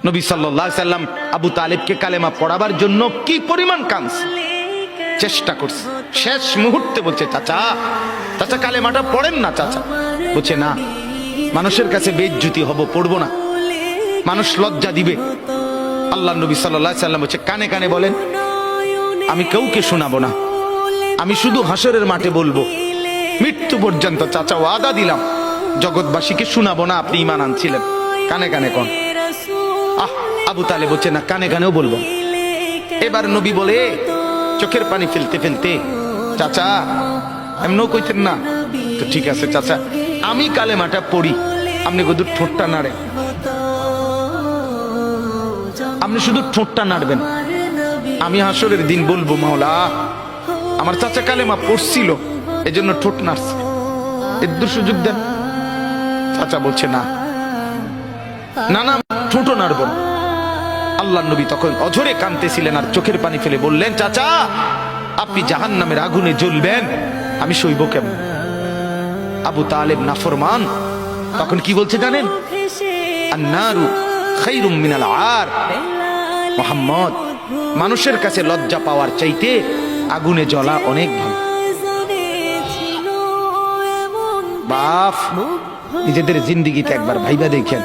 নবী সাল্লাল্লাহু আলাইহি সাল্লাম আবু তালেবকে কালেমা পড়াবার জন্য কি পরিমাণ কাঁদছে, চেষ্টা করছে। শেষ মুহূর্তে বলছে, চাচা চাচা কালেমাটা পড়েন না চাচা। বলছে না, মানুষের কাছে বেইজ্জতি হব, পড়বো না, মানুষ লজ্জা দিবে। আল্লাহ নবী সাল্লাল্লাহু আলাইহি সাল্লাম বলছে, কানে কানে বলেন, আমি কাউকে শোনাবো না, আমি শুধু হাসরের মাঠে বলবো, মৃত্যু পর্যন্ত চাচা ওয়াদা দিলাম জগৎবাসীকে শোনাবো না আপনি ঈমান আনছিলেন, কানে কানে কোন। আবু তালেব বলছে না, কানে কানেও বলবো। এবার নবী বলে চোখের পানি ফেলতে ফেলতে, চাচা এমনও কইতেন না তো, ঠিক আছে চাচা আমি কালেমাটা পড়ি, আপনি শুধু ঠোঁটটা নাড়েন, আপনি শুধু ঠোঁটটা নাড়বেন, আমি হাসরের দিন বলবো মাওলা আমার চাচা কালেমা পড়ছিল এজন্য ঠোঁট নাড়ছে, এর সুযোগ দেন। চাচা বলছে না না না, ঠোঁটও নাড়ব না। আল্লাহ নবী তখন অঝরে কাঁদতেছিলেন আর চোখের পানি ফেলে বললেন, চাচা আপনি জাহান্নামের আগুনে জ্বলবেন, আমি সইব কেমন? আবু তালেব নাফরমান তখন কি বলছে জানেন? আন্নারু খায়রুম মিনাল আর। মুহাম্মদ, মানুষের কাছে লজ্জা পাওয়ার চাইতে আগুনে জ্বলা অনেক ভালো। বাপ, নিজেদের জিন্দেগিতে একবার ভাইবা দেখেন,